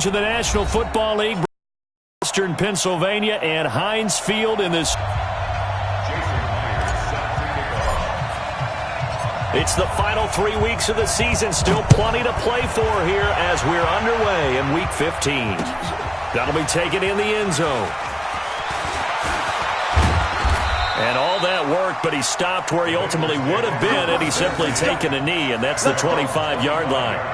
To the National Football League, Western Pennsylvania, and Heinz Field in this. It's the final 3 weeks of the season. Still plenty to play for here as we're underway in Week 15. That'll be taken in the end zone. And all that work, but he stopped where he ultimately would have been had he simply taken a knee, and that's the 25-yard line.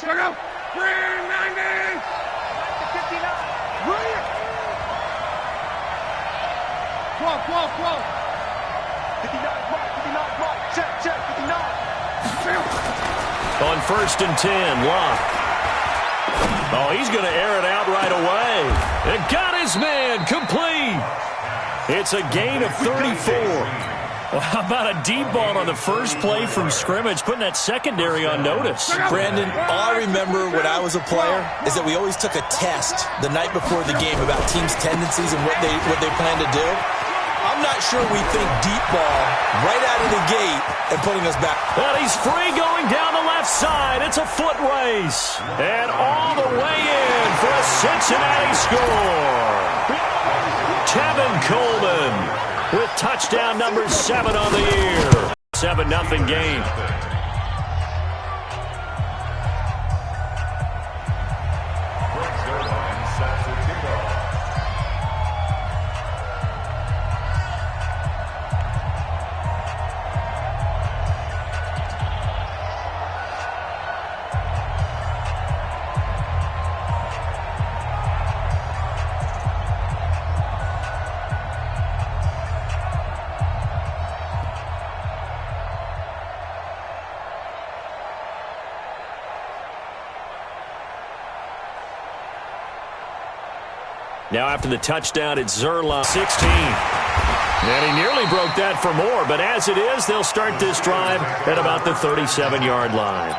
Check out! Green 90! 59! Green! 12, 12, 12! 59, Mike, 59, Mike! Check, 59! On 1st and 10, Locke. Oh, he's going to air it out right away. It got his man, complete. It's a gain of 34. Well, how about a deep ball on the first play from scrimmage, putting that secondary on notice? Brandon, all I remember when I was a player is that we always took a test the night before the game about teams' tendencies and what they plan to do. I'm not sure we think deep ball right out of the gate and putting us back. But he's free going down the left side. It's a foot race. And all the way in for a Cincinnati score. Tevin Coleman with touchdown number 7 on the year. 7-0 game. Now after the touchdown, it's Zerline, 16. And he nearly broke that for more, but as it is, they'll start this drive at about the 37-yard line.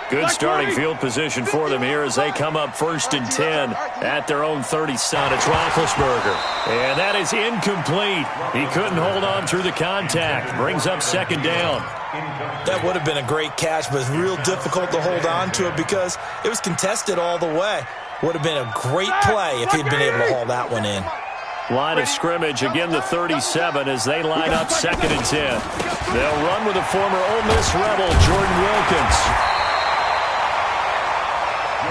Good starting field position for them here as they come up 1st and 10 at their own 30. It's Roethlisberger. And that is incomplete. He couldn't hold on through the contact. Brings up 2nd down. That would have been a great catch, but it's real difficult to hold on to it because it was contested all the way. Would have been a great play if he'd been able to haul that one in. Line of scrimmage, again the 37 as they line up 2nd and 10. They'll run with a former Ole Miss Rebel, Jordan Wilkins.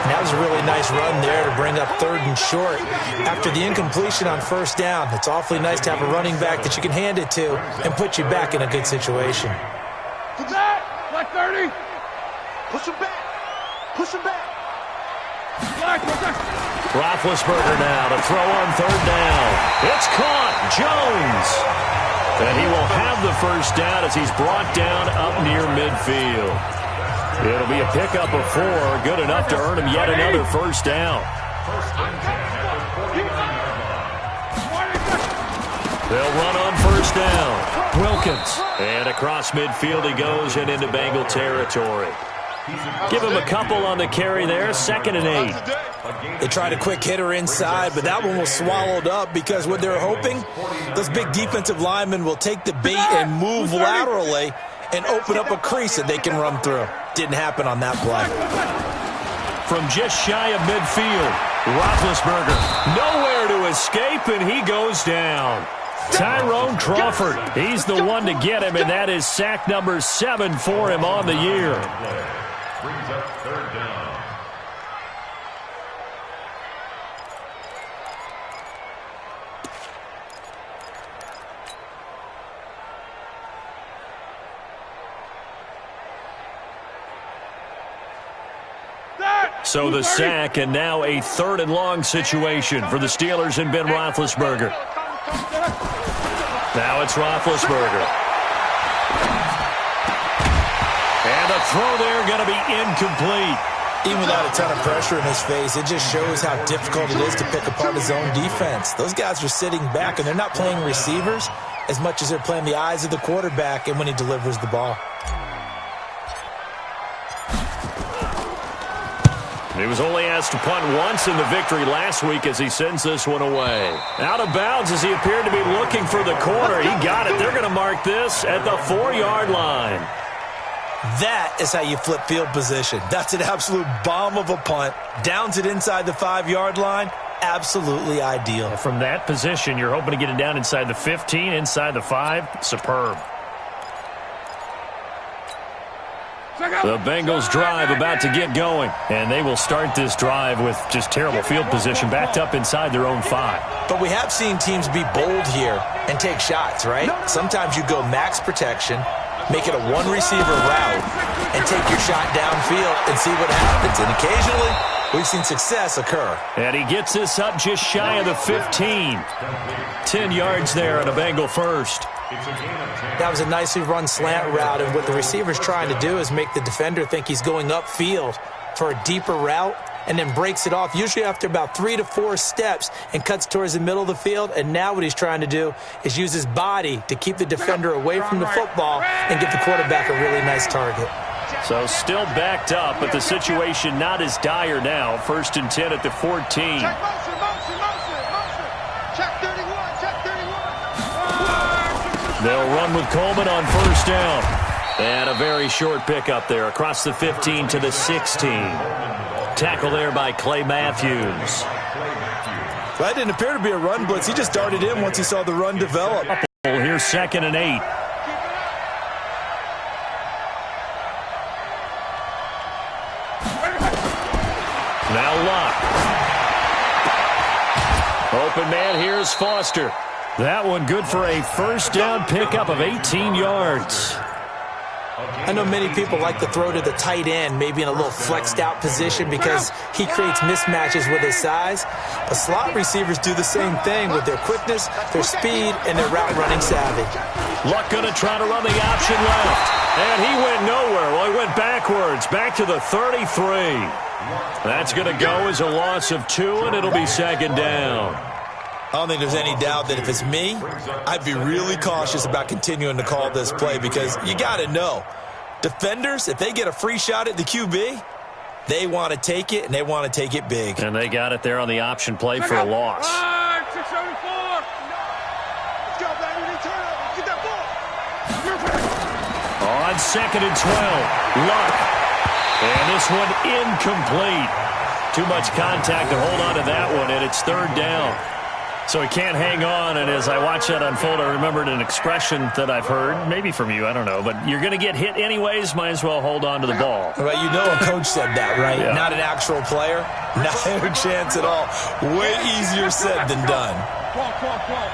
That was a really nice run there to bring up 3rd and short. After the incompletion on 1st down, it's awfully nice to have a running back that you can hand it to and put you back in a good situation. To that! Like 30! Push him back! Push him back! Roethlisberger now to throw on 3rd down. It's caught. Jones. And he will have the 1st down as he's brought down up near midfield. It'll be a pickup of 4, good enough to earn him yet another 1st down. They'll run on 1st down. Wilkins. And across midfield he goes and into Bengal territory. Give him a couple on the carry there, 2nd and 8. They tried a quick hitter inside, but that one was swallowed up because what they're hoping, those big defensive linemen will take the bait and move laterally and open up a crease that they can run through. Didn't happen on that play. from just shy of midfield. Roethlisberger nowhere to escape, and he goes down. Tyrone Crawford, he's the one to get him, and that is sack number 7 for him on the year. Brings up third down. So the sack, and now a 3rd and long situation for the Steelers and Ben Roethlisberger. Now it's Roethlisberger. And the throw there going to be incomplete. Even without a ton of pressure in his face, it just shows how difficult it is to pick apart his own defense. Those guys are sitting back, and they're not playing receivers as much as they're playing the eyes of the quarterback and when he delivers the ball. He was only asked to punt once in the victory last week as he sends this one away. Out of bounds as he appeared to be looking for the corner. He got it. They're going to mark this at the 4-yard line. That is how you flip field position. That's an absolute bomb of a punt. Downs it inside the 5-yard line. Absolutely ideal. From that position, you're hoping to get it down inside the 15, inside the 5. Superb. The Bengals drive about to get going, and they will start this drive with just terrible field position backed up inside their own 5. But we have seen teams be bold here and take shots, right? Sometimes you go max protection, make it a one-receiver route, and take your shot downfield and see what happens. And occasionally, we've seen success occur. And he gets this up just shy of the 15. 10 yards there on a Bengal first. That was a nicely run slant route, and what the receiver's trying to do is make the defender think he's going upfield for a deeper route and then breaks it off, usually after about 3 to 4 steps, and cuts towards the middle of the field. And now what he's trying to do is use his body to keep the defender away from the football and give the quarterback a really nice target. So still backed up, but the situation not as dire now. 1st and 10 at the 14. Check motion. Check 31, check 31. They'll run with Coleman on 1st down. And a very short pickup there across the 15 to the 16. Tackle there by Clay Matthews. That didn't appear to be a run blitz. He just darted in once he saw the run develop. Here's 2nd and 8. Now Locke. Open man, here's Foster. That one good for a 1st down pickup of 18 yards. I know many people like to throw to the tight end, maybe in a little flexed out position because he creates mismatches with his size. But slot receivers do the same thing with their quickness, their speed, and their route running savvy. Luck going to try to run the option left. And he went nowhere. Well, he went backwards, back to the 33. That's going to go as a loss of 2, and it'll be 2nd down. I don't think there's any doubt that if it's me, I'd be really cautious about continuing to call this play because you got to know, defenders, if they get a free shot at the QB, they want to take it, and they want to take it big. And they got it there on the option play for a loss. 674. Let's go, baby. Get that ball. On 2nd and 12, Luck. And this one incomplete. Too much contact to hold on to that one, and it's 3rd down. So he can't hang on, and as I watch that unfold, I remembered an expression that I've heard, maybe from you, I don't know, but you're going to get hit anyways, might as well hold on to the ball. Well, you know a coach said that, right? Yeah. Not an actual player. Not a chance at all. Way easier said than done. Come on.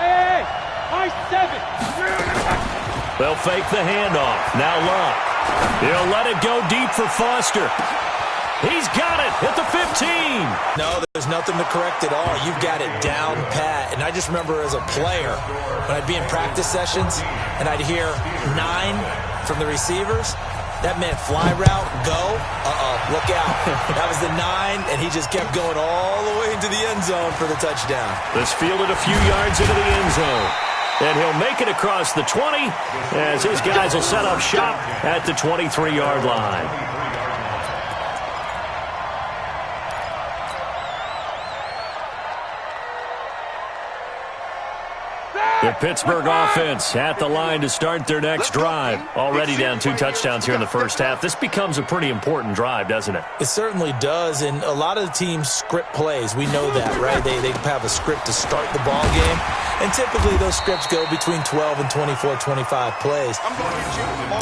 Hey, high 7. They'll fake the handoff. Now Luck. He'll let it go deep for Foster. He's got it at the 15. No, there's nothing to correct at all. You've got it down pat. And I just remember as a player, when I'd be in practice sessions and I'd hear 9 from the receivers, that meant fly route, go, look out. That was the 9, and he just kept going all the way into the end zone for the touchdown. This fielded a few yards into the end zone. And he'll make it across the 20 as his guys will set up shop at the 23-yard line. The Pittsburgh offense at the line to start their next drive. Already down 2 touchdowns here in the first half. This becomes a pretty important drive, doesn't it? It certainly does, and a lot of the teams script plays. We know that, right? They have a script to start the ball game, and typically those scripts go between 12 and 24, 25 plays.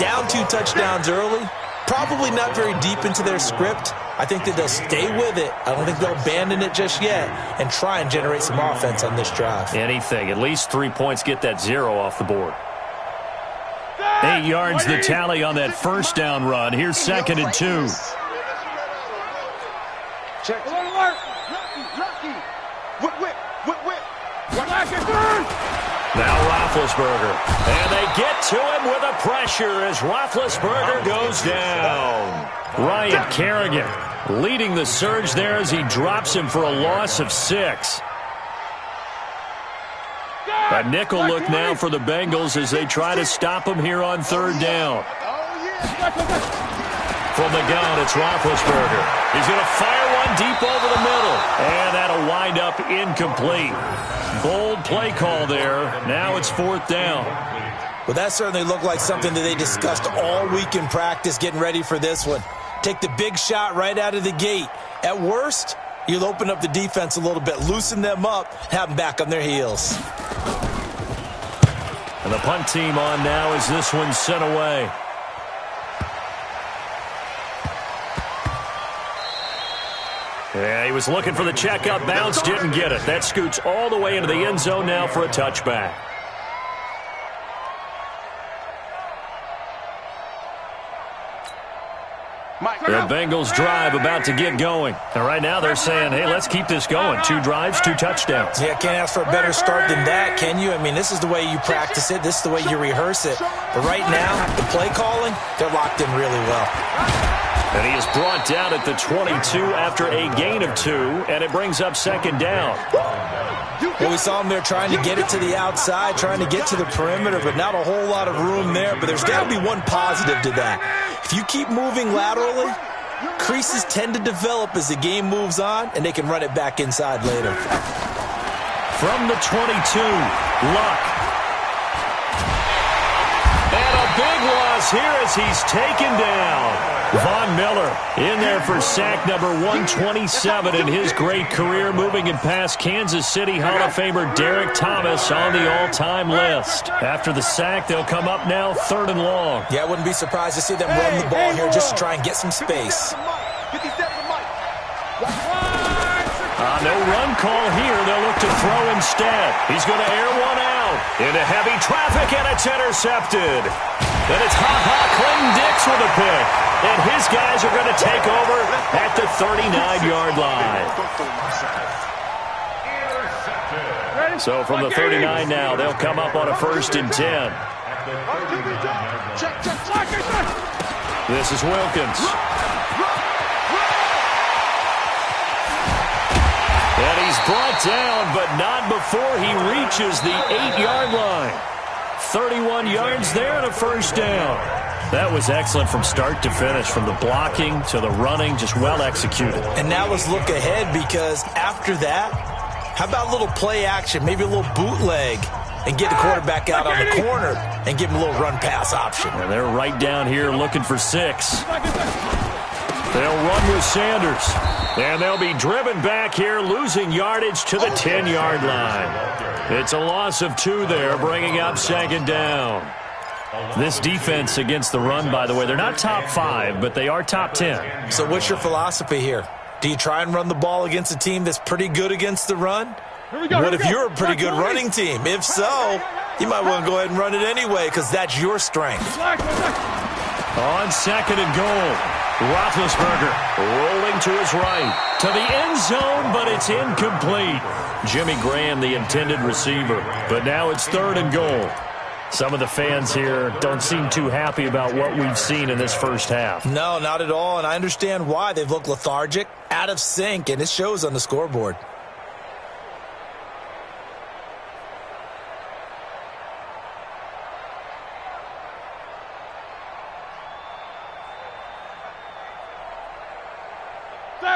Down 2 touchdowns early, probably not very deep into their script. I think that they'll stay with it. I don't think they'll abandon it just yet and try and generate some offense on this drive. Anything. At least 3 points, get that 0 off the board. 8 yards the tally on that first down run. Here's 2nd and 2. Check. Alert. Lucky. Whip. Now Roethlisberger. And they get to him with a pressure as Roethlisberger goes down. Ryan Kerrigan leading the surge there as he drops him for a loss of 6. A nickel look now for the Bengals as they try to stop him here on 3rd down. From the gun, it's Roethlisberger. He's going to fire one deep over the middle. And that'll wind up incomplete. Bold play call there. Now it's 4th down. Well, that certainly looked like something that they discussed all week in practice getting ready for this one. Take the big shot right out of the gate. At worst, you'll open up the defense a little bit, loosen them up, have them back on their heels. And the punt team on now as this one's sent away. Yeah, he was looking for the checkup bounce, didn't get it. That scoots all the way into the end zone now for a touchback. The Bengals drive about to get going. And right now they're saying, hey, let's keep this going. 2 drives, 2 touchdowns. Yeah, can't ask for a better start than that, can you? I mean, this is the way you practice it. This is the way you rehearse it. But right now, the play calling, they're locked in really well. And he is brought down at the 22 after a gain of 2, and it brings up 2nd down. Well, we saw him there trying to get it to the outside, trying to get to the perimeter, but not a whole lot of room there. But there's got to be one positive to that. If you keep moving laterally, creases tend to develop as the game moves on, and they can run it back inside later. From the 22, Luck. And a big loss here as he's taken down. Von Miller in there for sack number 127 in his great career, moving it past Kansas City Hall of Famer Derek Thomas on the all-time list. After the sack, they'll come up now 3rd and long. Yeah, I wouldn't be surprised to see them run the ball here just to try and get some space. No run call here. They'll look to throw instead. He's going to air one out into heavy traffic, and it's intercepted. Then it's Clinton Dix with a pick. And his guys are going to take over at the 39-yard line. So from the 39 now, they'll come up on a 1st and 10. This is Wilkins. And he's brought down, but not before he reaches the 8-yard line. 31 yards there and a 1st down. That was excellent from start to finish, from the blocking to the running, just well executed. And now let's look ahead, because after that, how about a little play action, maybe a little bootleg, and get the quarterback out on the corner and give him a little run-pass option. And they're right down here looking for 6. They'll run with Sanders. And they'll be driven back here, losing yardage to the 10-yard line. It's a loss of 2 there, bringing up 2nd down. This defense against the run, by the way, they're not top 5, but they are top 10. So what's your philosophy here? Do you try and run the ball against a team that's pretty good against the run? What if you're a pretty good running team? If so, you might want to go ahead and run it anyway, because that's your strength. On 2nd and goal, Roethlisberger rolling to his right, to the end zone, but it's incomplete. Jimmy Graham, the intended receiver, but now it's 3rd and goal. Some of the fans here don't seem too happy about what we've seen in this first half. No, not at all, and I understand why. They've looked lethargic, out of sync, and it shows on the scoreboard.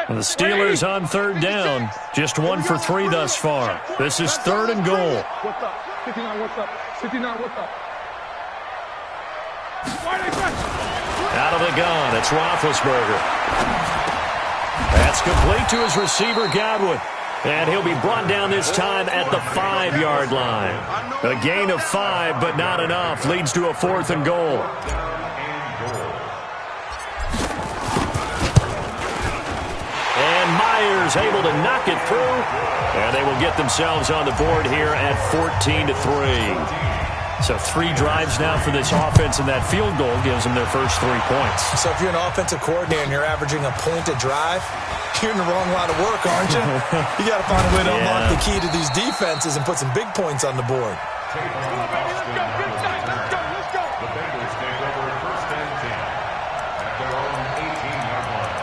The Steelers on 3rd down, just 1 for 3 thus far. This is 3rd and goal. 59, what's up? 59, what's up? Out of the gun, it's Roethlisberger. That's complete to his receiver, Godwin. And he'll be brought down this time at the 5-yard line. A gain of 5, but not enough. Leads to a 4th and goal. And Myers able to knock it through. And they will get themselves on the board here at 14-3. So 3 drives now for this offense, and that field goal gives them their first 3 points. So if you're an offensive coordinator and you're averaging a point a drive, you're in the wrong line of work, aren't you? You got to find a way to unlock the key to these defenses and put some big points on the board. Let's go. The Bengals take over 1st and 10 at their own 18-yard line.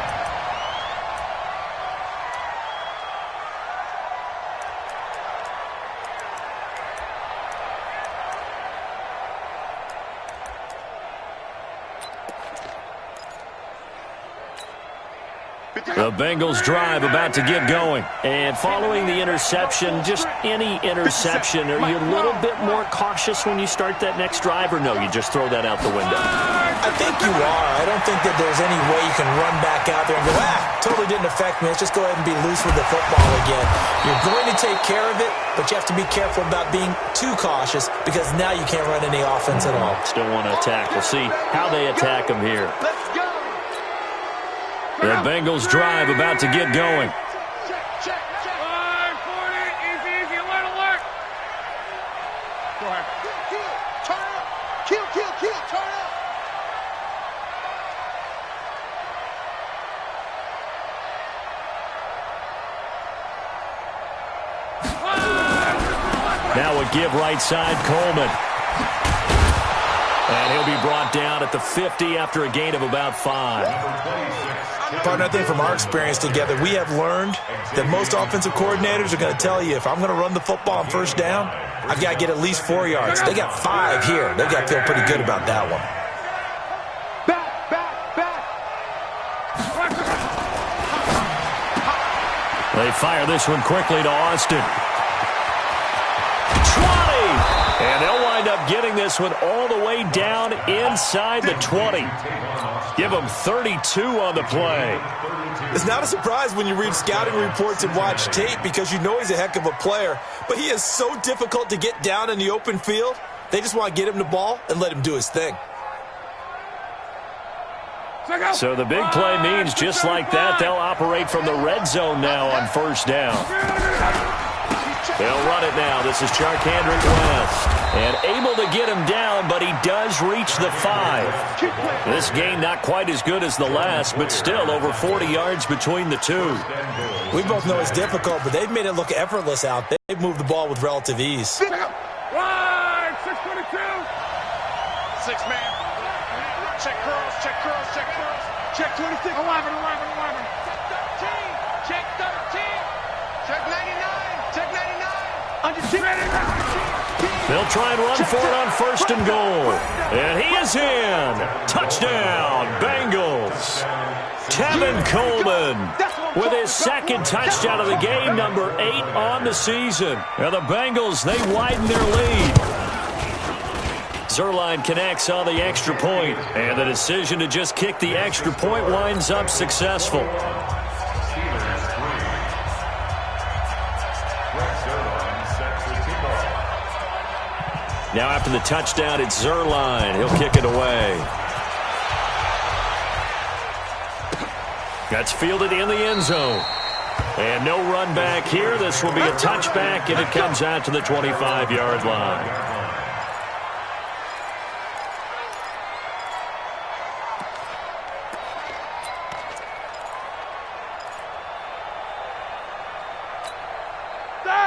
The Bengals drive about to get going. And following the interception, just any interception, are you a little bit more cautious when you start that next drive, or no, you just throw that out the window? I think you are. I don't think that there's any way you can run back out there and go, totally didn't affect me. Let's just go ahead and be loose with the football again. You're going to take care of it, but you have to be careful about being too cautious because now you can't run any offense at all. Still want to attack. We'll see how they attack them here. The Bengals drive about to get going. Check. 40, easy, alert. Go ahead. Turn up. Kill, turn up. Now a give right side, Coleman. And he'll be brought down at the 50 after a gain of about 5. Partner, I think from our experience together, we have learned that most offensive coordinators are going to tell you, if I'm going to run the football on 1st down, I've got to get at least 4 yards. They got 5 here. They've got to feel pretty good about that one. Back. They fire this one quickly to Austin. 20! And they'll wind up getting this one all the way down inside the 20. Give them 32 on the play. It's not a surprise when you read scouting reports and watch tape because you know he's a heck of a player, but he is so difficult to get down in the open field. They just want to get him the ball and let him do his thing. So the big play means just like that, they'll operate from the red zone now on 1st down. They'll run it now. This is Charkandrick West. And able to get him down, but he does reach the 5. This game not quite as good as the last, but still over 40 yards between the two. We both know it's difficult, but they've made it look effortless out there. They've moved the ball with relative ease. Right, 622. 6 man. Check curls. Check 26. 11. Check 13. Check 99. Check 99. They'll try and run for it on 1st and goal. And he is in. Touchdown, Bengals. Tevin Coleman with his 2nd touchdown of the game, number 8 on the season. And the Bengals, they widen their lead. Zuerlein connects on the extra point, and the decision to just kick the extra point winds up successful. Now after the touchdown, it's Zuerlein. He'll kick it away. That's fielded in the end zone. And no run back here. This will be a touchback, and it comes out to the 25-yard line.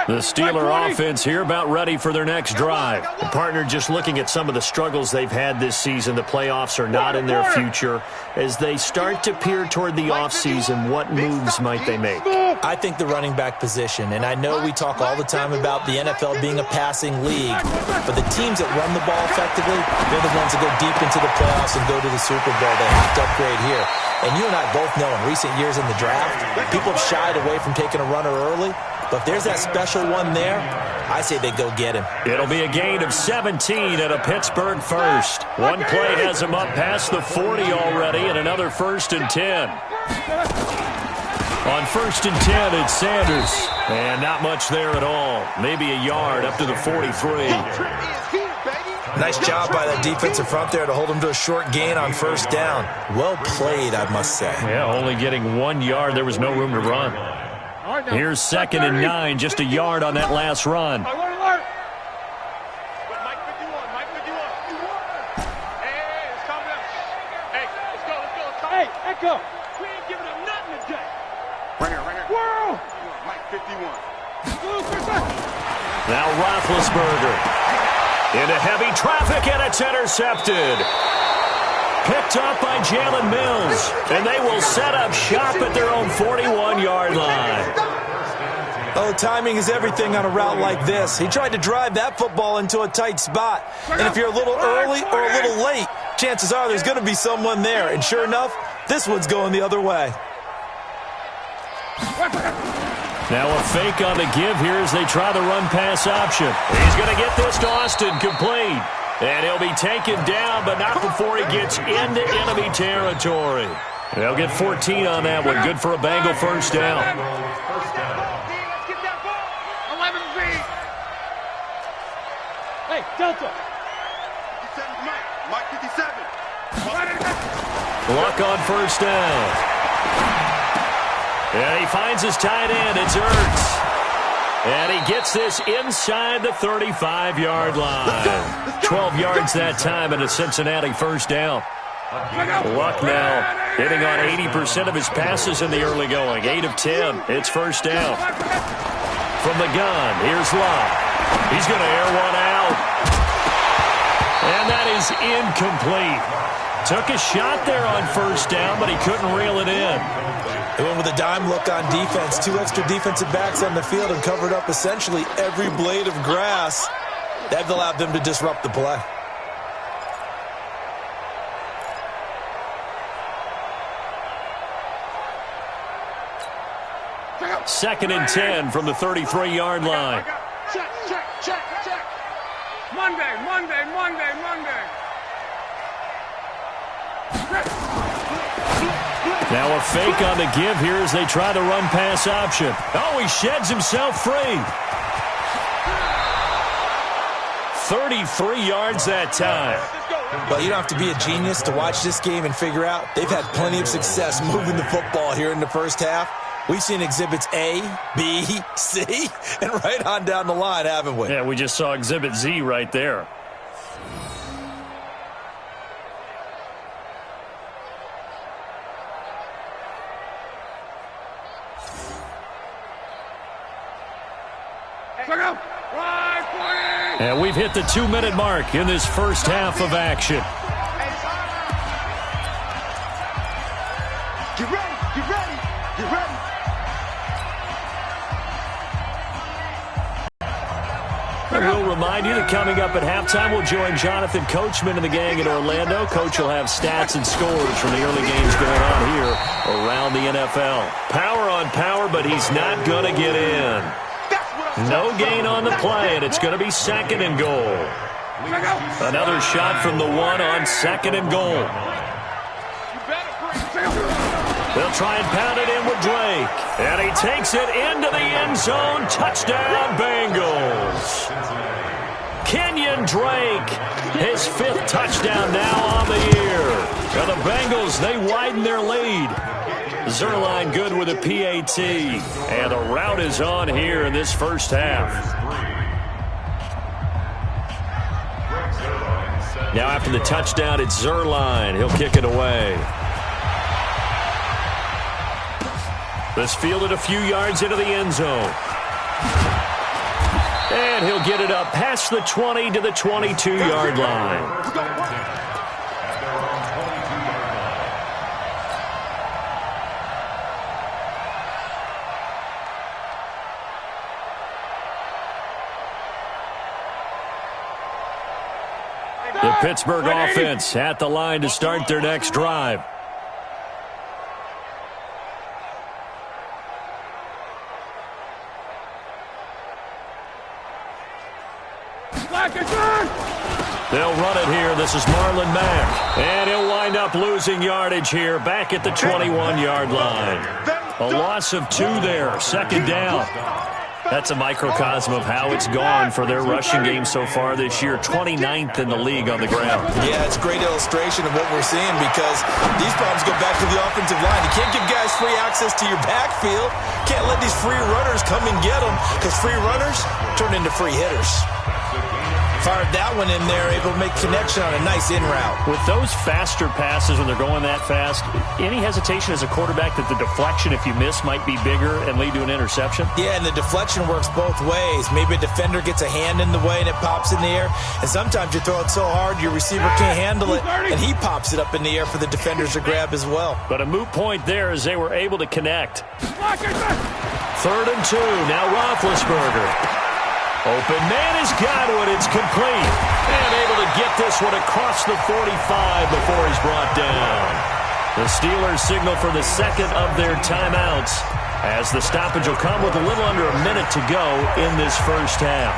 The Steeler offense here about ready for their next drive. The partner just looking at some of the struggles they've had this season. The playoffs are not in their future. As they start to peer toward the offseason, what moves might they make? I think the running back position, and I know we talk all the time about the NFL being a passing league, but the teams that run the ball effectively, they're the ones that go deep into the playoffs and go to the Super Bowl. They have to upgrade here. And you and I both know in recent years in the draft, people have shied away from taking a runner early, But if there's that special one there, I say they go get him. It'll be a gain of 17 at a Pittsburgh first. One play has him up past the 40 already, and another 1st and 10. On 1st and 10, it's Sanders. And not much there at all. Maybe a yard up to the 43. Nice job by that defensive front there to hold him to a short gain on 1st down. Well played, I must say. Yeah, only getting 1 yard. There was no room to run. Here's 2nd and 9, just a yard on that last run. Hey, Echo, we ain't giving up nothing today. Right here. Whoa! Mike 51. Now Roethlisberger into heavy traffic, and it's intercepted. Picked up by Jalen Mills, and they will set up shop at their own 41-yard line. Oh, timing is everything on a route like this. He tried to drive that football into a tight spot. And if you're a little early or a little late, chances are there's going to be someone there. And sure enough, this one's going the other way. Now a fake on the give here as they try the run-pass option. He's going to get this to Austin, complete. And he'll be taken down, but not before he gets into enemy territory. They'll get 14 on that one. Good for a Bengal 1st down. Hey, Delta. Mike 57. Luck on 1st down. And he finds his tight end. It's Ertz. And he gets this inside the 35-yard line. 12 yards that time and a Cincinnati 1st down. Luck now hitting on 80% of his passes in the early going. 8 of 10. It's 1st down. From the gun, here's Luck. He's going to air one out. And that is incomplete. Took a shot there on 1st down, but he couldn't reel it in. They went with a dime look on defense. 2 extra defensive backs on the field and covered up essentially every blade of grass. That allowed them to disrupt the play. Second and 10 from the 33-yard line. Check. Monday. Now a fake on the give here as they try the run-pass option. Oh, he sheds himself free. 33 yards that time. But you don't have to be a genius to watch this game and figure out they've had plenty of success moving the football here in the 1st half. We've seen exhibits A, B, C, and right on down the line, haven't we? Yeah, we just saw exhibit Z right there. And we've hit the 2-minute mark in this 1st half of action. Get ready. We'll remind you that coming up at halftime, we'll join Jonathan Coachman and the gang in Orlando. Coach will have stats and scores from the early games going on here around the NFL. Power on power, but he's not going to get in. No gain on the play, and it's going to be 2nd and goal. Another shot from the 1 on 2nd and goal. They'll try and pound it in with Drake. And he takes it into the end zone. Touchdown, Bengals. Kenyon Drake, his 5th touchdown now on the year. And the Bengals, they widen their lead. Zerline good with a PAT. And the route is on here in this 1st half. Now after the touchdown, it's Zerline. He'll kick it away. This fielded a few yards into the end zone. And he'll get it up past the 20 to the 22-yard line. The Pittsburgh offense at the line to start their next drive. They'll run it here. This is Marlon Mack. And he'll wind up losing yardage here back at the 21-yard line. A loss of 2 there. 2nd down. That's a microcosm of how it's gone for their rushing game so far this year. 29th in the league on the ground. Yeah, it's a great illustration of what we're seeing because these problems go back to the offensive line. You can't give guys free access to your backfield. Can't let these free runners come and get them because free runners turn into free hitters. Fired that one in there, able to make connection on a nice in route. With those faster passes when they're going that fast, any hesitation as a quarterback that the deflection, if you miss, might be bigger and lead to an interception? Yeah, and the deflection works both ways. Maybe a defender gets a hand in the way and it pops in the air. And sometimes you throw it so hard your receiver can't handle it, and he pops it up in the air for the defenders to grab as well. But a moot point there as they were able to connect. 3rd and 2. Now Roethlisberger. Open man has got it. It's complete. And able to get this one across the 45 before he's brought down. The Steelers signal for the 2nd of their timeouts as the stoppage will come with a little under a minute to go in this first half.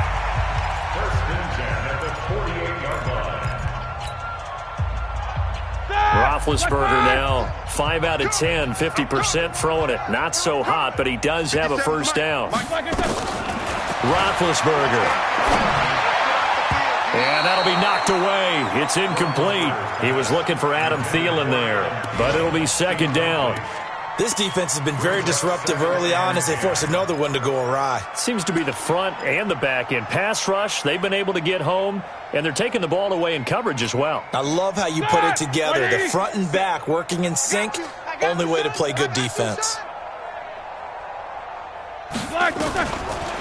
1st and 10 at the 48-yard line. Roethlisberger now 5 out of 10, 50% throwing it. Not so hot, but he does have a first down. Roethlisberger. And that'll be knocked away. It's incomplete. He was looking for Adam Thielen there, but it'll be 2nd down. This defense has been very disruptive early on as they force another one to go awry. Seems to be the front and the back end. Pass rush, they've been able to get home, and they're taking the ball away in coverage as well. I love how you put it together. The front and back working in sync, only way to play good defense.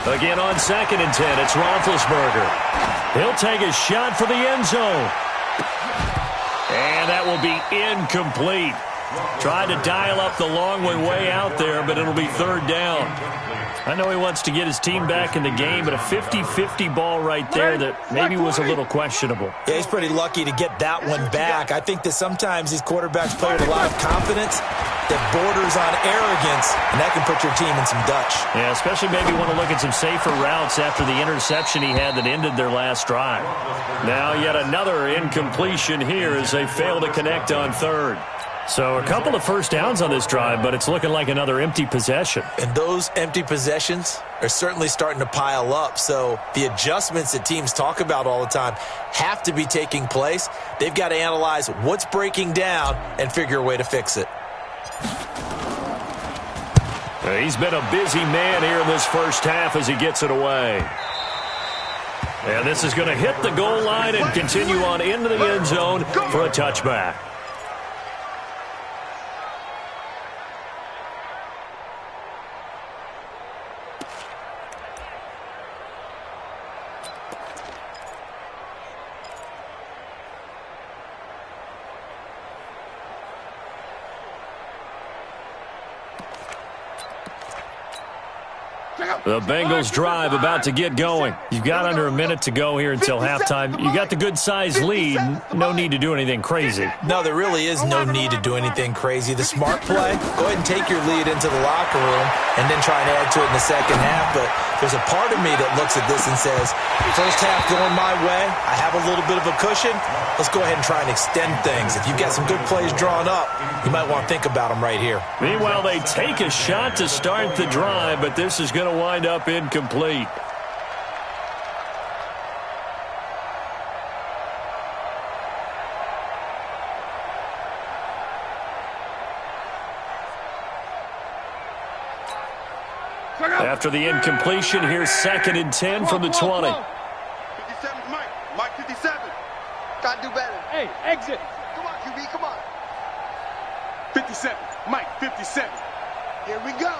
Again on 2nd and 10, it's Roethlisberger. He'll take a shot for the end zone. And that will be incomplete. Tried to dial up the long way out there, but it'll be 3rd down. I know he wants to get his team back in the game, but a 50-50 ball right there that maybe was a little questionable. Yeah, he's pretty lucky to get that one back. I think that sometimes these quarterbacks play with a lot of confidence that borders on arrogance, and that can put your team in some Dutch. Yeah, especially maybe want to look at some safer routes after the interception he had that ended their last drive. Now yet another incompletion here as they fail to connect on 3rd. So a couple of first downs on this drive, but it's looking like another empty possession. And those empty possessions are certainly starting to pile up. So the adjustments that teams talk about all the time have to be taking place. They've got to analyze what's breaking down and figure a way to fix it. He's been a busy man here in this first half as he gets it away. And this is going to hit the goal line and continue on into the end zone for a touchback. The Bengals drive about to get going. You've got under a minute to go here until halftime. You got the good-sized lead. No need to do anything crazy. No, there really is no need to do anything crazy. The smart play, go ahead and take your lead into the locker room and then try and add to it in the second half. But there's a part of me that looks at this and says, first half going my way, I have a little bit of a cushion. Let's go ahead and try and extend things. If you've got some good plays drawn up, you might want to think about them right here. Meanwhile, they take a shot to start the drive, but this is going to wind up incomplete. After the incompletion, here's 2nd and 10 from the 20. 57, Mike. Mike 57. Gotta do better. Hey, exit. Come on, QB, come on. 57. Mike 57. Here we go.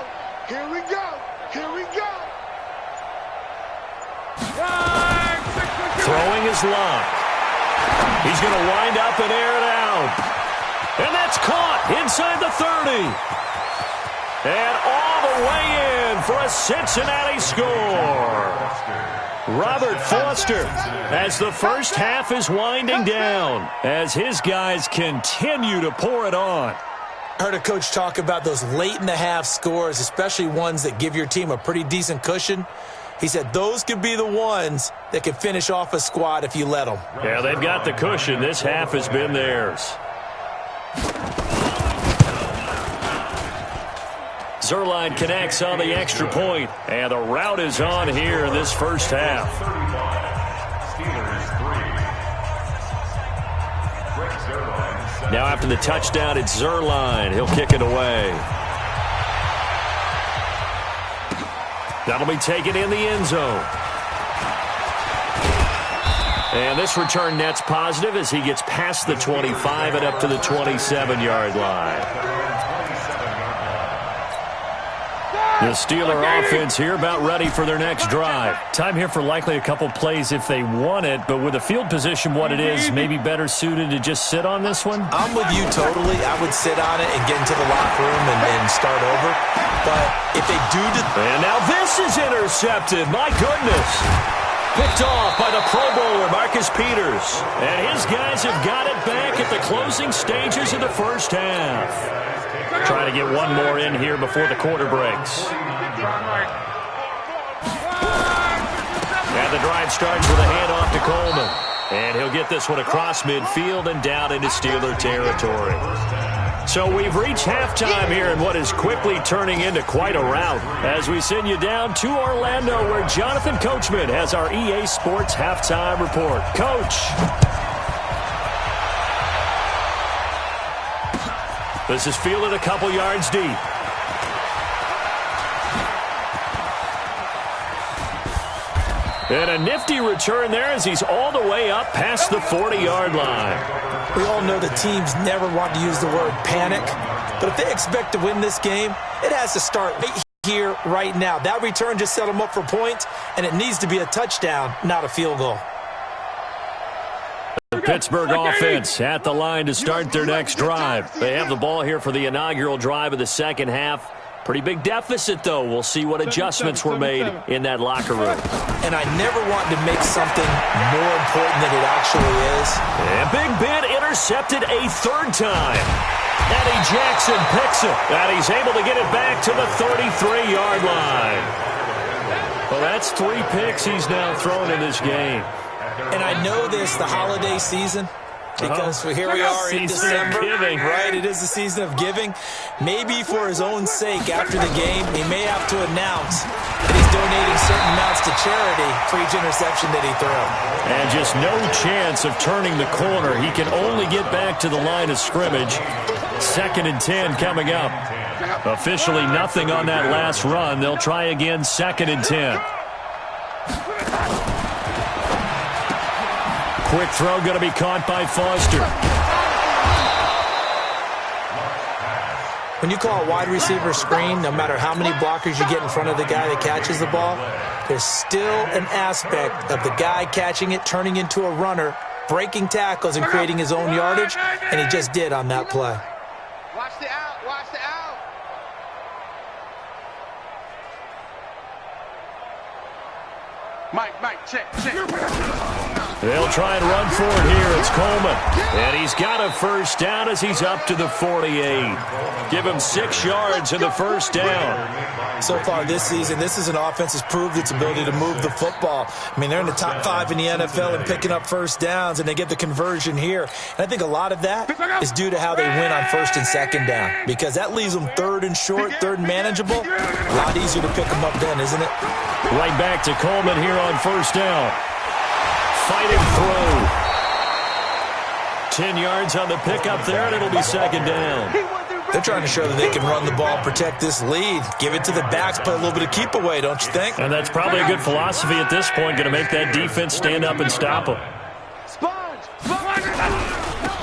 Here we go. Here we go. Throwing his lock. He's going to wind up and air it out. And that's caught inside the 30. And all the way in for a Cincinnati score. Robert Foster as the first half is winding down as his guys continue to pour it on. I heard a coach talk about those late-in-the-half scores, especially ones that give your team a pretty decent cushion. He said those could be the ones that could finish off a squad if you let them. Yeah, they've got the cushion. This half has been theirs. Zerline connects on the extra point, and the rout is on here in this first half. Now after the touchdown, it's Zerline. He'll kick it away. That'll be taken in the end zone. And this return net's positive as he gets past the 25 and up to the 27-yard line. The Steeler offense here about ready for their next drive. Time here for likely a couple plays if they want it, but with the field position what it is, maybe better suited to just sit on this one? I'm with you totally. I would sit on it and get into the locker room and start over. But if they do... And now this is intercepted. My goodness. Picked off by the Pro Bowler, Marcus Peters. And his guys have got it back at the closing stages of the first half. Trying to get one more in here before the quarter breaks. And the drive starts with a handoff to Coleman. And he'll get this one across midfield and down into Steeler territory. So we've reached halftime here in what is quickly turning into quite a rout as we send you down to Orlando where Jonathan Coachman has our EA Sports halftime report. Coach. This is fielded a couple yards deep. And a nifty return there as he's all the way up past the 40-yard line. We all know the teams never want to use the word panic, but if they expect to win this game, it has to start right here, right now. That return just set them up for points, and it needs to be a touchdown, not a field goal. The Pittsburgh offense at the line to start their next drive. They have the ball here for the inaugural drive of the second half. Pretty big deficit, though. We'll see what adjustments were made in that locker room. And I never want to make something more important than it actually is. And Big Ben intercepted a third time. Eddie Jackson picks it. And he's able to get it back to the 33-yard line. Well, that's 3 picks he's now thrown in this game. And I know this, the holiday season, because here we are in December, right? It is the season of giving. Maybe for his own sake, after the game, he may have to announce that he's donating certain amounts to charity for each interception that he throws. And just no chance of turning the corner. He can only get back to the line of scrimmage. 2nd and 10 coming up. Officially nothing on that last run. They'll try again, 2nd and 10. Quick throw going to be caught by Foster. When you call a wide receiver screen, no matter how many blockers you get in front of the guy that catches the ball, there's still an aspect of the guy catching it, turning into a runner, breaking tackles and creating his own yardage, and he just did on that play. Watch the out, watch the out. Mike, check. They'll try and run for it here. It's Coleman. And he's got a first down as he's up to the 48. Give him 6 yards in the first down. So far this season, this is an offense that's proved its ability to move the football. I mean, they're in the top 5 in the NFL and picking up first downs, and they get the conversion here. And I think a lot of that is due to how they win on 1st and 2nd down, because that leaves them 3rd and short, 3rd and manageable. A lot easier to pick them up then, isn't it? Right back to Coleman here on first down. Fighting through. 10 yards on the pickup there, and it'll be 2nd down. They're trying to show that they can run the ball, protect this lead, give it to the backs, play a little bit of keep away, don't you think? And that's probably a good philosophy at this point, going to make that defense stand up and stop them.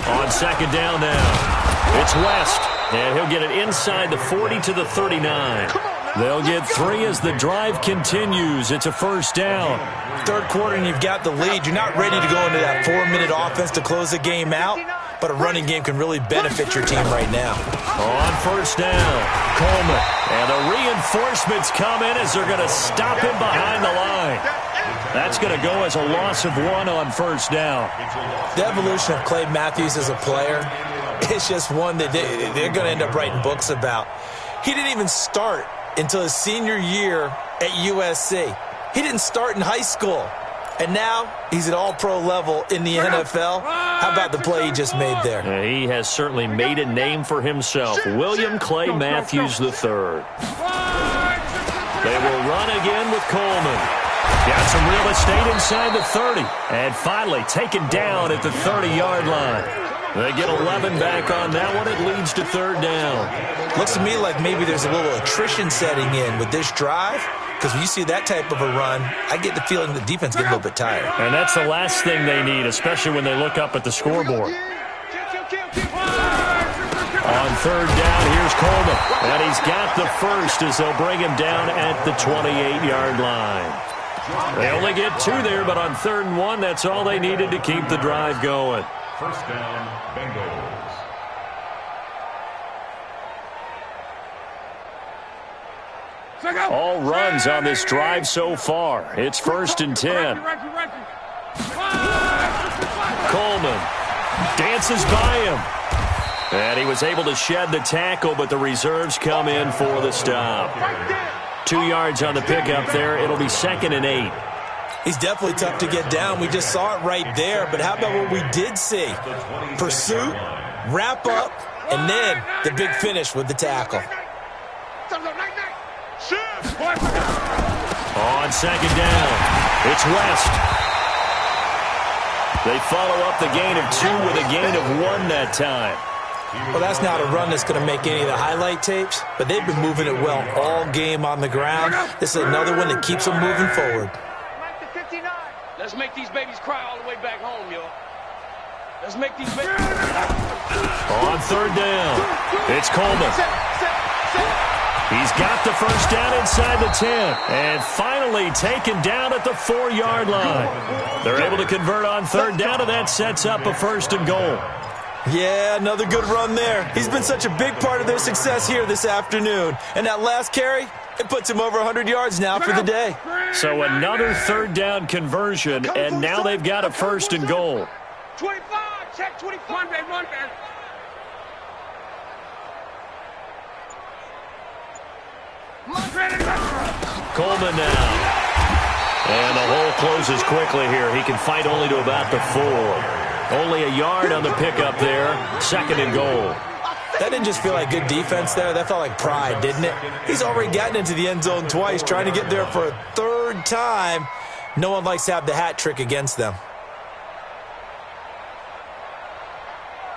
On 2nd down now, it's West, and he'll get it inside the 40 to the 39. They'll get 3 as the drive continues. It's a first down. 3rd quarter and you've got the lead. You're not ready to go into that 4-minute offense to close the game out, but a running game can really benefit your team right now. On first down, Coleman. And the reinforcements come in as they're going to stop him behind the line. That's going to go as a loss of 1 on first down. The evolution of Clay Matthews as a player it's just one that they're going to end up writing books about. He didn't even start until his senior year at USC. He didn't start in high school. And now he's at all-pro level in the NFL. How about the play he just made there? Yeah, he has certainly made a name for himself. William Clay Matthews III. They will run again with Coleman. Got some real estate inside the 30. And finally taken down at the 30-yard line. They get 11 back on that one. It leads to third down. Looks to me like maybe there's a little attrition setting in with this drive. Because when you see that type of a run, I get the feeling the defense gets a little bit tired. And that's the last thing they need, especially when they look up at the scoreboard. On third down, here's Coleman. And he's got the first as they'll bring him down at the 28-yard line. They only get 2 there, but on 3rd and 1, that's all they needed to keep the drive going. First down, Bengals. All runs on this drive so far. It's 1st and 10. Coleman dances by him. And he was able to shed the tackle, but the reserves come in for the stop. 2 yards on the pickup there. It'll be 2nd and 8. He's definitely tough to get down. We just saw it right there. But how about what we did see? Pursuit, wrap up, and then the big finish with the tackle. On 2nd down, it's West. They follow up the gain of 2 with a gain of 1 that time. Well, that's not a run that's going to make any of the highlight tapes, but they've been moving it well all game on the ground. This is another one that keeps them moving forward. Let's make these babies cry all the way back home, yo. Let's make these babies... On 3rd down, it's Coleman. He's got the first down inside the 10. And finally taken down at the 4-yard line. They're able to convert on 3rd down, and that sets up a 1st and goal. Yeah, another good run there. He's been such a big part of their success here this afternoon. And that last carry, it puts him over 100 yards now for the day. So another 3rd down conversion, and now they've got a 1st and goal. 25, check 25. Run, man. Coleman now. And the hole closes quickly here. He can fight only to about the 4. Only a yard on the pickup there. 2nd and goal. That didn't just feel like good defense there. That felt like pride, didn't it? He's already gotten into the end zone twice, trying to get there for a 3rd time. No one likes to have the hat trick against them.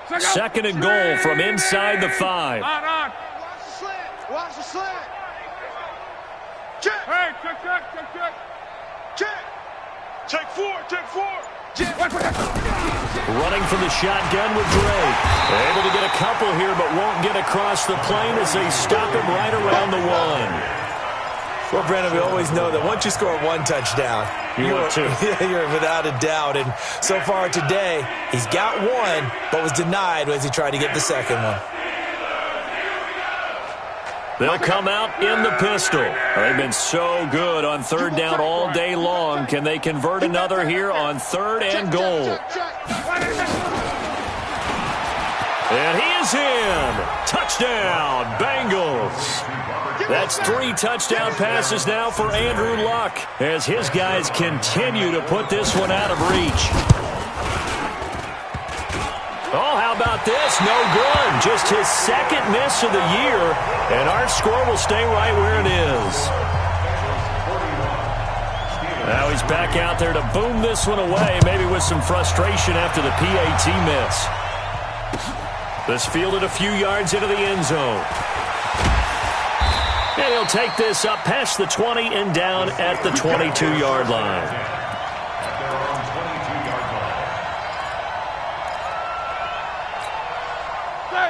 2nd and goal from inside the 5. Watch the slant. Check. Hey, check. Check 4. Running from the shotgun with Drake. They're able to get a couple here, but won't get across the plane as they stop him right around the 1. Well, Brandon, we always know that once you score 1 touchdown, you're 2. You're without a doubt. And so far today, he's got 1, but was denied as he tried to get the 2nd one. They'll come out in the pistol. They've been so good on 3rd down all day long. Can they convert another here on 3rd and goal? And he is in. Touchdown, Bengals. That's 3 touchdown passes now for Andrew Luck as his guys continue to put this one out of reach. Oh, how about this? No good. Just his 2nd miss of the year, and our score will stay right where it is. Now he's back out there to boom this one away, maybe with some frustration after the PAT miss. This fielded a few yards into the end zone. And he'll take this up past the 20 and down at the 22-yard line.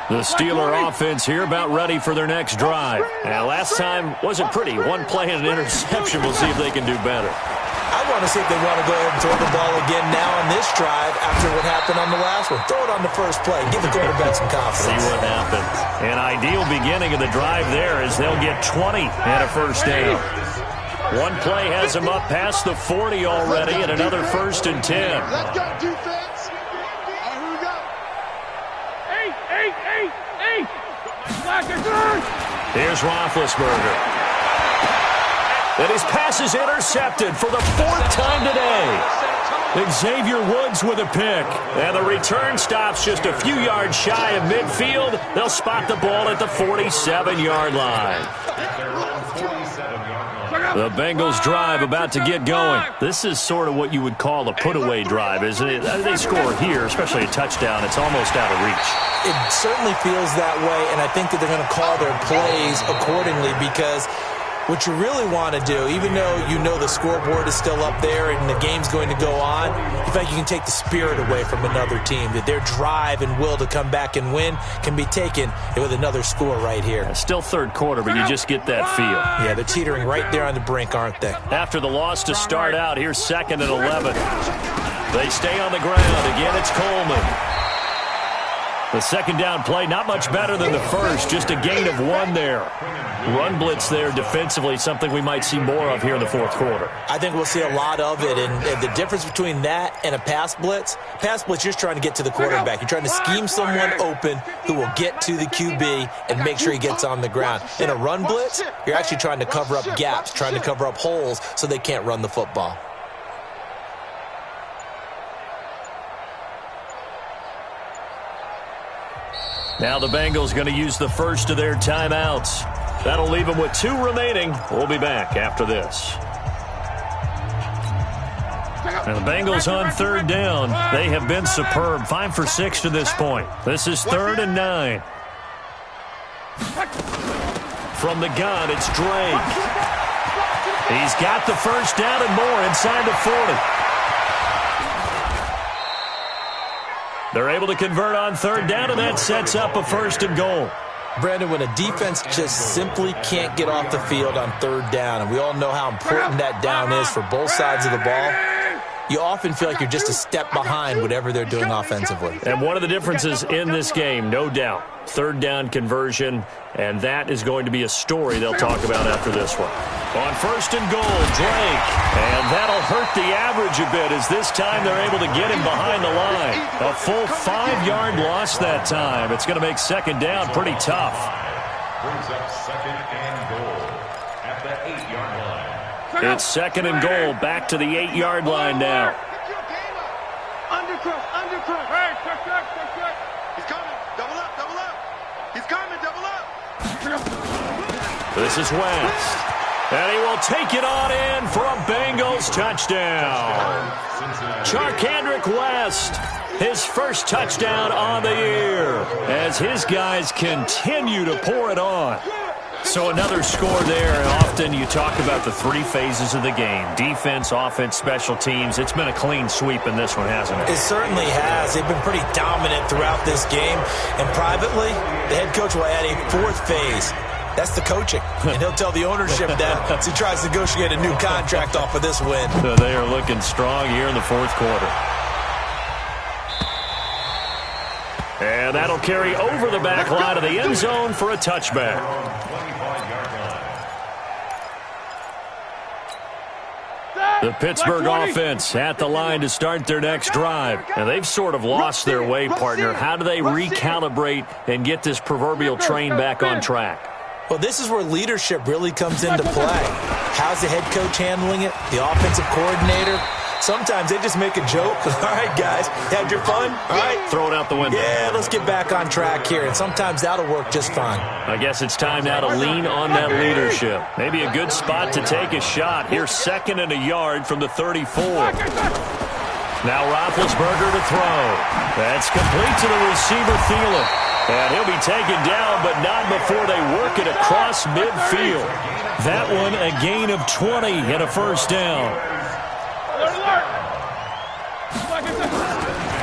The Steeler offense here about ready for their next drive. Last time wasn't pretty. 1 play and an interception. We'll see if they can do better. I want to see if they want to go ahead and throw the ball again now on this drive after what happened on the last one. Throw it on the first play. Give the quarterback some confidence. See what happens. An ideal beginning of the drive there as they'll get 20 and a 1st down. 1 play has them up past the 40 already and another 1st and 10. Let's go, defense. Here we go. 8. Here's Roethlisberger. And his pass is intercepted for the 4th time today. Xavier Woods with a pick. And the return stops just a few yards shy of midfield. They'll spot the ball at the 47-yard line. The Bengals drive about to get going. This is sort of what you would call a put-away drive, isn't it? They score here, especially a touchdown. It's almost out of reach. It certainly feels that way, and I think that they're going to call their plays accordingly because what you really want to do, even though you know the scoreboard is still up there and the game's going to go on, in fact, you can take the spirit away from another team, that their drive and will to come back and win can be taken with another score right here. Still third quarter, but you just get that feel. Yeah, they're teetering right there on the brink, aren't they? After the loss to start out, here's 2nd and 11. They stay on the ground. Again, it's Coleman. The second down play, not much better than the first, just a gain of 1 there. Run blitz there defensively, something we might see more of here in the 4th quarter. I think we'll see a lot of it, and the difference between that and a pass blitz, you're just trying to get to the quarterback. You're trying to scheme someone open who will get to the QB and make sure he gets on the ground. In a run blitz, you're actually trying to cover up gaps, trying to cover up holes so they can't run the football. Now the Bengals going to use the first of their timeouts. That'll leave them with 2 remaining. We'll be back after this. And the Bengals on 3rd down. They have been superb. 5 for 6 to this point. This is 3rd and 9. From the gun, it's Drake. He's got the first down and more inside the 40. They're able to convert on 3rd down, and that sets up a 1st and goal. Brandon, when a defense just simply can't get off the field on 3rd down, and we all know how important that down is for both sides of the ball, you often feel like you're just a step behind whatever they're doing offensively. And one of the differences in this game, no doubt, 3rd down conversion, and that is going to be a story they'll talk about after this one. On 1st and goal, Drake, and that'll hurt the average a bit as this time they're able to get him behind the line. A full 5-yard loss that time. It's going to make 2nd down pretty tough. Brings up 2nd and goal at the 8-yard line. It's 2nd and goal, back to the 8-yard line now. Undercut. Hey, check. He's coming. Double up. He's coming, double up. This is West. And he will take it on in for a Bengals touchdown. Charkandrick West, his first touchdown on the year as his guys continue to pour it on. So another score there, and often you talk about the 3 phases of the game. Defense, offense, special teams. It's been a clean sweep in this one, hasn't it? It certainly has. They've been pretty dominant throughout this game. And privately, the head coach will add a 4th phase. That's the coaching. And he'll tell the ownership that as he tries to negotiate a new contract off of this win. So they are looking strong here in the 4th quarter. And that'll carry over the back line of the end zone for a touchback. The Pittsburgh offense at the line to start their next drive. And they've sort of lost their way, partner. How do they recalibrate and get this proverbial train back on track? Well, this is where leadership really comes into play. How's the head coach handling it? The offensive coordinator? Sometimes they just make a joke. All right, guys, had your fun? All right. Throw it out the window. Yeah, let's get back on track here. And sometimes that'll work just fine. I guess it's time now to lean on that leadership. Maybe a good spot to take a shot. Here's 2nd and a yard from the 34. Now Roethlisberger to throw. That's complete to the receiver, Thielen. And he'll be taken down, but not before they work it across midfield. That one a gain of 20 and a 1st down.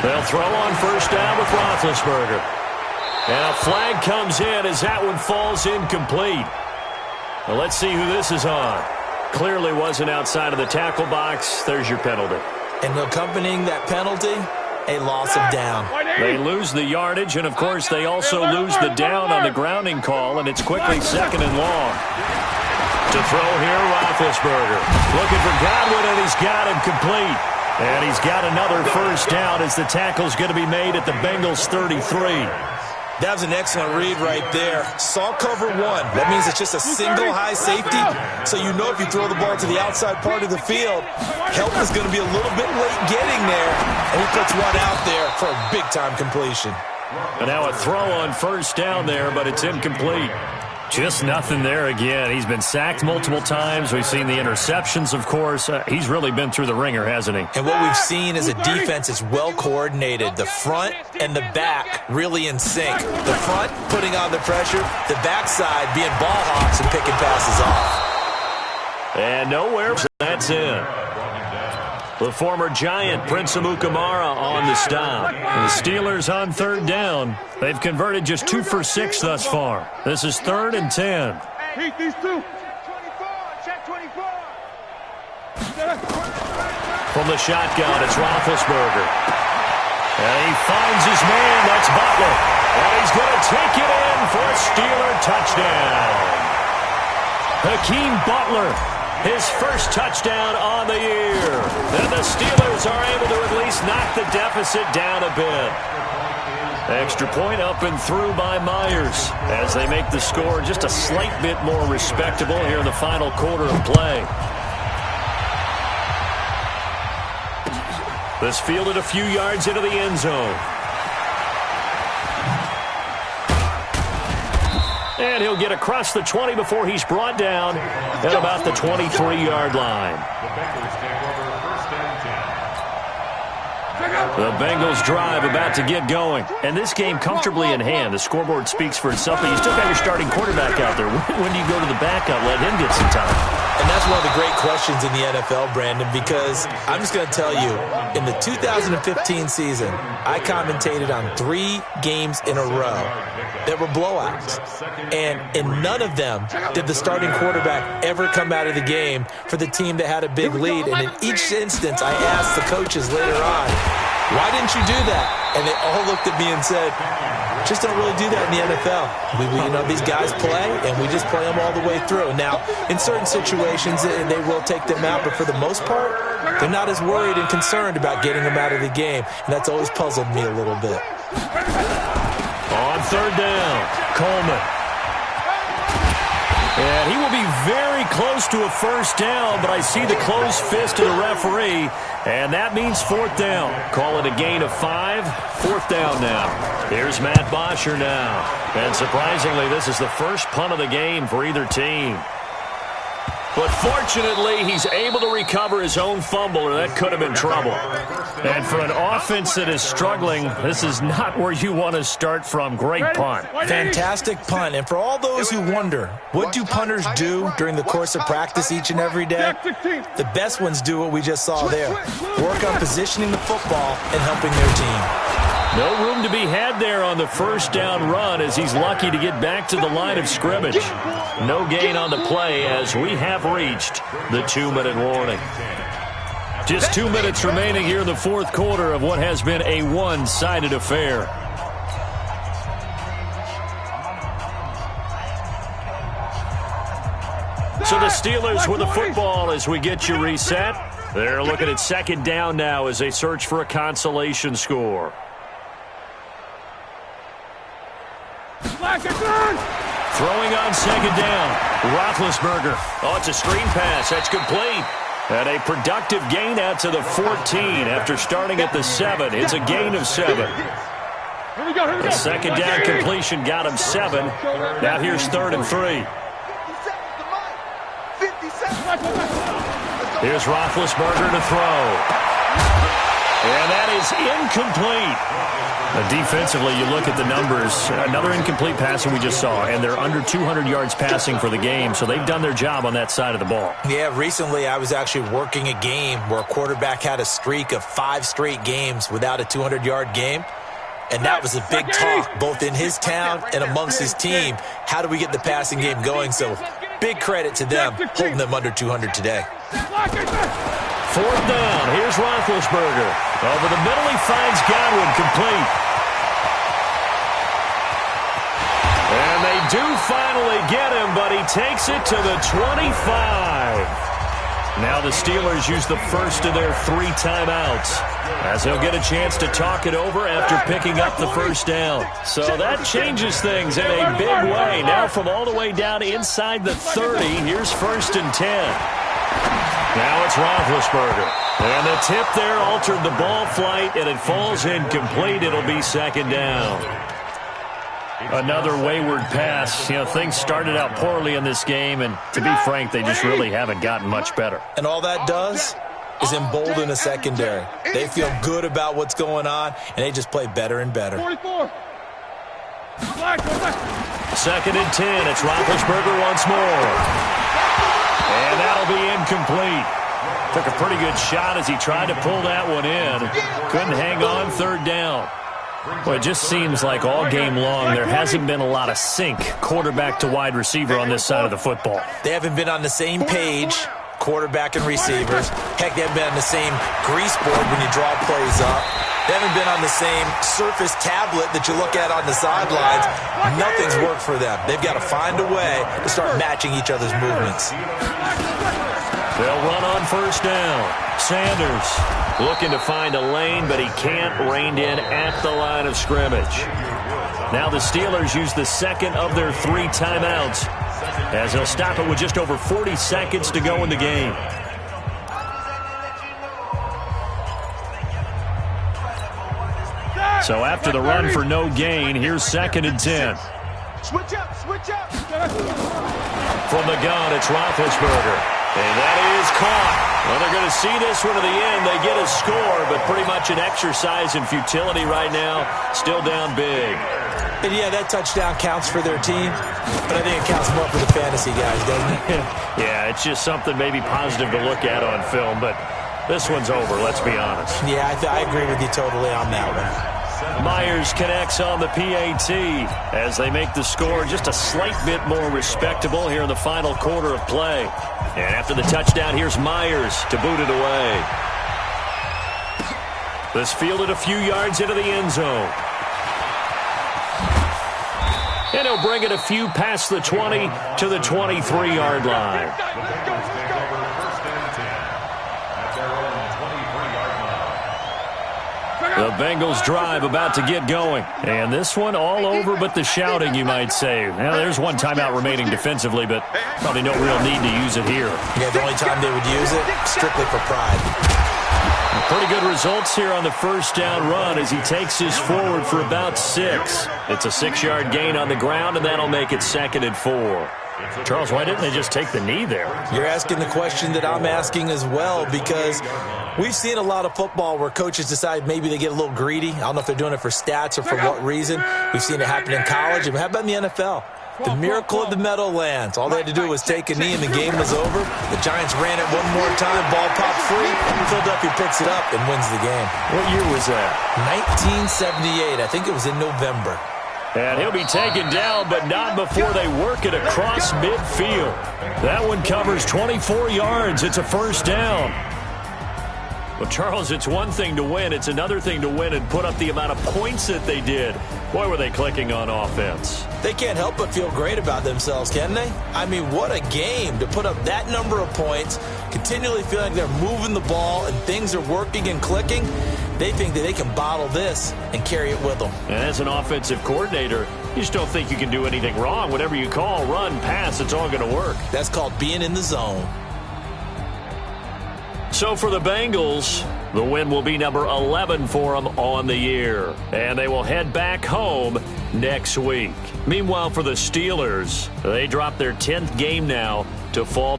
They'll throw on 1st down with Roethlisberger. And a flag comes in as that one falls incomplete. Well, let's see who this is on. Clearly wasn't outside of the tackle box. There's your penalty. And accompanying that penalty, a loss of down. They lose the yardage, and, of course, they also lose the down on the grounding call, and it's quickly 2nd and long. To throw here, Roethlisberger. Looking for Godwin, and he's got him complete. And he's got another 1st down as the tackle's going to be made at the Bengals 33. That was an excellent read right there. Saw cover one. That means it's just a single high safety. So you know if you throw the ball to the outside part of the field, help is going to be a little bit late getting there. And he puts one out there for a big-time completion. And now a throw on first down there, but it's incomplete. Just nothing there again. He's been sacked multiple times. We've seen the interceptions, of course. He's really been through the ringer, hasn't he? And what we've seen is a defense that's well coordinated. The front and the back really in sync. The front putting on the pressure. The backside being ball hawks and picking passes off. And nowhere. That's in. The former Giant, Prince Amukamara, on the stop. The Steelers on third down. They've converted just 2 for 6 thus far. This is 3rd and 10. Heat these two. Check 24. From the shotgun, it's Roethlisberger. And he finds his man. That's Butler. And he's going to take it in for a Steeler touchdown. Hakeem Butler, his first touchdown on the year. And the Steelers are able to at least knock the deficit down a bit. Extra point up and through by Myers as they make the score just a slight bit more respectable here in the final quarter of play. This fielded a few yards into the end zone. And he'll get across the 20 before he's brought down at about the 23-yard line. The Bengals drive about to get going. And this game comfortably in hand. The scoreboard speaks for itself, but you still got your starting quarterback out there. When do you go to the backup, let him get some time? And that's one of the great questions in the NFL, Brandon, because I'm just going to tell you, in the 2015 season, I commentated on 3 games in a row that were blowouts. And in none of them did the starting quarterback ever come out of the game for the team that had a big lead. And in each instance, I asked the coaches later on, why didn't you do that? And they all looked at me and said, just don't really do that in the NFL. These guys play, and we just play them all the way through. Now, in certain situations, they will take them out, but for the most part, they're not as worried and concerned about getting them out of the game, and that's always puzzled me a little bit. On third down, Coleman. And he will be very close to a first down, but I see the closed fist of the referee, and that means 4th down. Call it a gain of 5. 4th down now. Here's Matt Bosher now. And surprisingly, this is the first punt of the game for either team. But fortunately, he's able to recover his own fumble, or that could have been trouble. And for an offense that is struggling, this is not where you want to start from. Great punt. Fantastic punt. And for all those who wonder, what do punters do during the course of practice each and every day? The best ones do what we just saw there. Work on positioning the football and helping their team. No room to be had there on the first down run as he's lucky to get back to the line of scrimmage. No gain on the play as we have reached the 2-minute warning. Just 2 minutes remaining here in the 4th quarter of what has been a one-sided affair. So the Steelers with the football as we get you reset. They're looking at 2nd down now as they search for a consolation score. Throwing on 2nd down. Roethlisberger. Oh, it's a screen pass. That's complete. And a productive gain out to the 14 after starting at the 7. It's a gain of 7. The 2nd down completion got him 7. Now here's 3rd and 3. Here's Roethlisberger to throw. And that is incomplete. Defensively, you look at the numbers. Another incomplete pass that we just saw, and they're under 200 yards passing for the game, so they've done their job on that side of the ball. Yeah, recently I was actually working a game where a quarterback had a streak of 5 straight games without a 200-yard game, and that was a big talk, both in his town and amongst his team. How do we get the passing game going? So big credit to them, holding them under 200 today. 4th down. Here's Roethlisberger. Over the middle, he finds Godwin, complete. And they do finally get him, but he takes it to the 25. Now Now the Steelers use the first of their 3 timeouts, as they'll get a chance to talk it over after picking up the first down. So that changes things in a big way. Now from all the way down inside the 30, here's 1st and 10. Now it's Roethlisberger. And the tip there altered the ball flight, and it falls incomplete. It'll be 2nd down. Another wayward pass. You know, things started out poorly in this game, and to be frank, they just really haven't gotten much better. And all that does is embolden the secondary. They feel good about what's going on, and they just play better and better. 44. 2nd and 10. It's Roethlisberger once more. And that'll be incomplete. Took a pretty good shot as he tried to pull that one in. Couldn't hang on, 3rd down. Well, it just seems like all game long there hasn't been a lot of sync quarterback to wide receiver on this side of the football. They haven't been on the same page, quarterback and receivers. Heck, they haven't been on the same grease board when you draw plays up. They haven't been on the same surface tablet that you look at on the sidelines. Nothing's worked for them. They've got to find a way to start matching each other's movements. They'll run on 1st down. Sanders looking to find a lane, but he can't. Reined in at the line of scrimmage. Now the Steelers use the 2nd of their 3 timeouts, as they'll stop it with just over 40 seconds to go in the game. So after the run for no gain, here's 2nd and 10. Switch up, switch up. From the gun, it's Roethlisberger. And that is caught. Well, they're going to see this one to the end. They get a score, but pretty much an exercise in futility right now. Still down big. And yeah, that touchdown counts for their team, but I think it counts more for the fantasy guys, doesn't it? Yeah, it's just something maybe positive to look at on film, but this one's over, let's be honest. Yeah, I agree with you totally on that one. Myers connects on the PAT as they make the score just a slight bit more respectable here in the final quarter of play. And after the touchdown, here's Myers to boot it away. This fielded a few yards into the end zone. And he'll bring it a few past the 20 to the 23-yard line. The Bengals drive about to get going. And this one all over but the shouting, you might say. Now, there's one timeout remaining defensively, but probably no real need to use it here. Yeah, the only time they would use it, strictly for pride. Pretty good results here on the 1st down run as he takes us forward for about 6. It's a 6-yard gain on the ground, and that'll make it 2nd and 4. Charles, why didn't they just take the knee there? You're asking the question that I'm asking as well, because we've seen a lot of football where coaches decide maybe they get a little greedy. I don't know if they're doing it for stats or for what reason. We've seen it happen in college. And how about in the NFL? The miracle of the Meadowlands. All they had to do was take a knee and the game was over. The Giants ran it one more time. Ball popped free. Philadelphia picks it up and wins the game. What year was that? 1978. I think it was in November. And he'll be taken down, but not before they work it across midfield. That one covers 24 yards. It's a 1st down. Well, Charles, it's one thing to win. It's another thing to win and put up the amount of points that they did. Boy, were they clicking on offense. They can't help but feel great about themselves, can they? I mean, what a game to put up that number of points, continually feeling they're moving the ball and things are working and clicking. They think that they can bottle this and carry it with them. And as an offensive coordinator, you just don't think you can do anything wrong. Whatever you call, run, pass, it's all going to work. That's called being in the zone. So for the Bengals, the win will be number 11 for them on the year. And they will head back home next week. Meanwhile, for the Steelers, they drop their 10th game now to fall